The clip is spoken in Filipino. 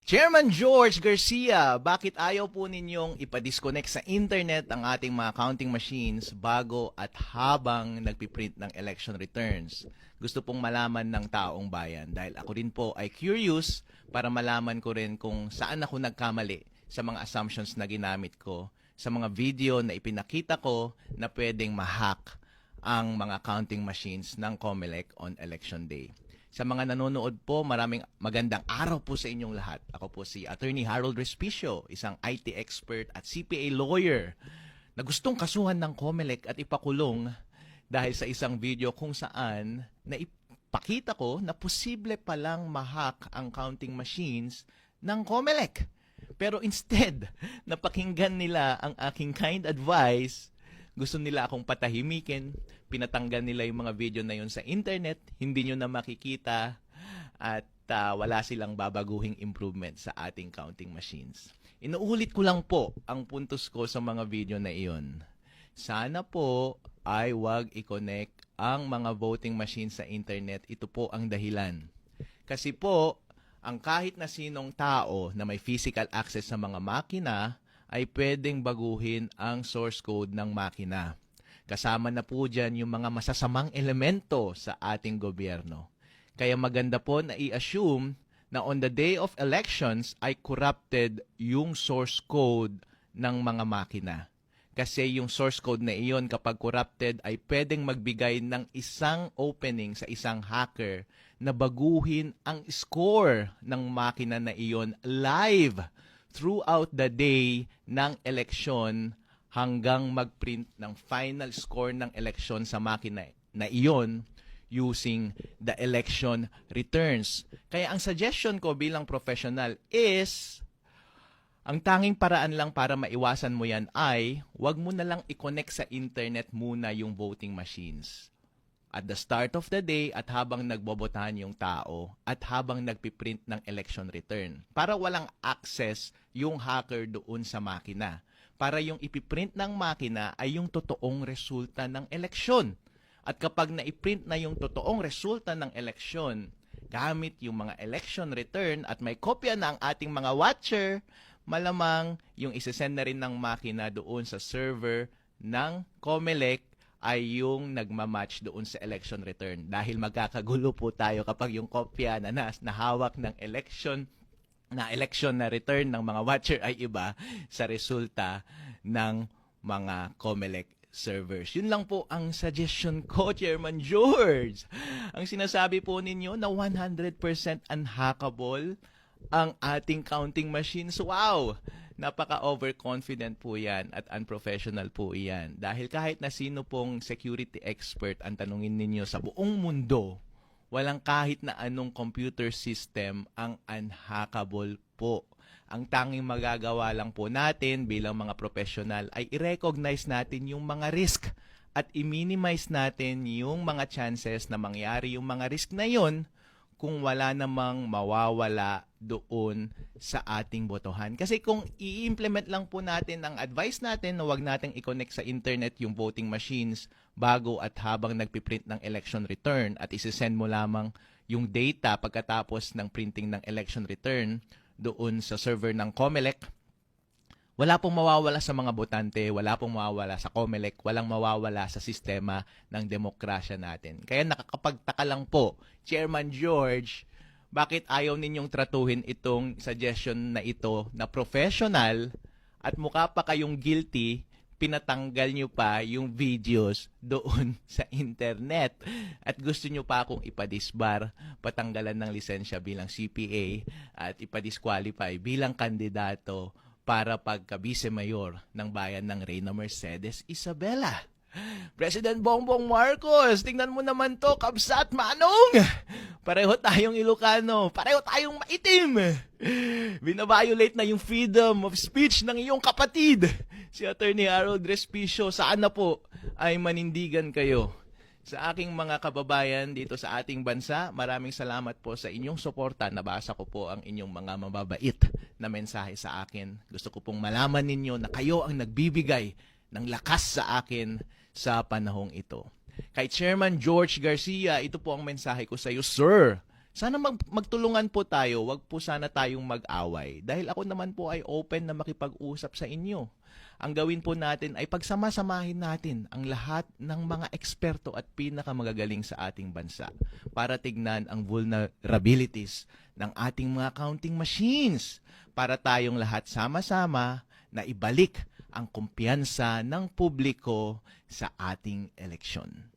Chairman George Garcia, bakit ayaw po ninyong ipadisconnect sa internet ang ating mga counting machines bago at habang nagpiprint ng election returns? Gusto pong malaman ng taong bayan dahil ako rin po ay curious para malaman ko rin kung saan ako nagkamali sa mga assumptions na ginamit ko sa mga video na ipinakita ko na pwedeng ma-hack ang mga counting machines ng COMELEC on election day. Sa mga nanonood po, maraming magandang araw po sa inyong lahat. Ako po si Attorney Harold Respicio, isang IT expert at CPA lawyer na gustong kasuhan ng COMELEC at ipakulong dahil sa isang video kung saan naipakita ko na posible palang ma-hack ang counting machines ng COMELEC. Pero instead, napakinggan nila ang aking kind advice. Gusto nila akong patahimikin, pinatanggal nila yung mga video na yun sa internet, hindi nyo na makikita at wala silang babaguhing improvement sa ating counting machines. Inuulit ko lang po ang puntos ko sa mga video na iyon. Sana po ay wag i-connect ang mga voting machines sa internet. Ito po ang dahilan. Kasi po, ang kahit na sinong tao na may physical access sa mga makina ay pwedeng baguhin ang source code ng makina. Kasama na po dyan yung mga masasamang elemento sa ating gobyerno. Kaya maganda po na i-assume na on the day of elections ay corrupted yung source code ng mga makina. Kasi yung source code na iyon kapag corrupted ay pwedeng magbigay ng isang opening sa isang hacker na baguhin ang score ng makina na iyon live throughout the day ng eleksyon hanggang mag-print ng final score ng eleksyon sa makina na iyon using the election returns. Kaya ang suggestion ko bilang professional is, ang tanging paraan lang para maiwasan mo yan ay, wag mo na lang i-connect sa internet muna yung voting machines. At the start of the day at habang nagbobotahan yung tao at habang nagpiprint ng election return. Para walang access yung hacker doon sa makina. Para yung ipiprint ng makina ay yung totoong resulta ng eleksyon. At kapag naiprint na yung totoong resulta ng eleksyon, gamit yung mga election return at may kopya na ang ating mga watcher, malamang yung isesend na rin ng makina doon sa server ng COMELEC ay yung nagmamatch doon sa election return. Dahil magkakagulo po tayo kapag yung kopya na nahawak ng election na return ng mga watcher ay iba sa resulta ng mga COMELEC servers. Yun lang po ang suggestion ko, Chairman George. Ang sinasabi po ninyo na 100% unhackable ang ating counting machines. Wow! Napaka-overconfident po yan at unprofessional po yan. Dahil kahit na sino pong security expert ang tanungin ninyo sa buong mundo, walang kahit na anong computer system ang unhackable po. Ang tanging magagawa lang po natin bilang mga professional ay i-recognize natin yung mga risk at i-minimize natin yung mga chances na mangyari yung mga risk na yon kung wala namang mawawala doon sa ating botohan. Kasi kung i-implement lang po natin ang advice natin na wag nating i-connect sa internet yung voting machines bago at habang nagpiprint ng election return at isesend mo lamang yung data pagkatapos ng printing ng election return doon sa server ng COMELEC, wala pong mawawala sa mga botante, wala pong mawawala sa COMELEC, walang mawawala sa sistema ng demokrasya natin. Kaya nakakapagtaka lang po, Chairman George, bakit ayaw ninyong tratuhin itong suggestion na ito na professional at mukha pa kayong guilty, pinatanggal nyo pa yung videos doon sa internet. At gusto nyo pa akong ipadisbar, patanggalan ng lisensya bilang CPA at ipadisqualify bilang kandidato para pagka-vice-mayor ng bayan ng Reyna Mercedes Isabela. President Bongbong Marcos, tingnan mo naman to, kabsat manong! Pareho tayong Ilocano, pareho tayong maitim! Binabiolate na yung freedom of speech ng iyong kapatid, si Attorney Harold Respicio. Sana po ay manindigan kayo. Sa aking mga kababayan dito sa ating bansa, maraming salamat po sa inyong suporta. Nabasa ko po ang inyong mga mababait na mensahe sa akin. Gusto ko pong malaman ninyo na kayo ang nagbibigay ng lakas sa akin sa panahong ito. Kay Chairman George Garcia, ito po ang mensahe ko sa iyo, Sir. Sana magtulungan po tayo, wag po sana tayong mag-away. Dahil ako naman po ay open na makipag-usap sa inyo. Ang gawin po natin ay pagsama-samahin natin ang lahat ng mga eksperto at pinakamagagaling sa ating bansa para tignan ang vulnerabilities ng ating mga counting machines para tayong lahat sama-sama na ibalik ang kumpiyansa ng publiko sa ating eleksyon.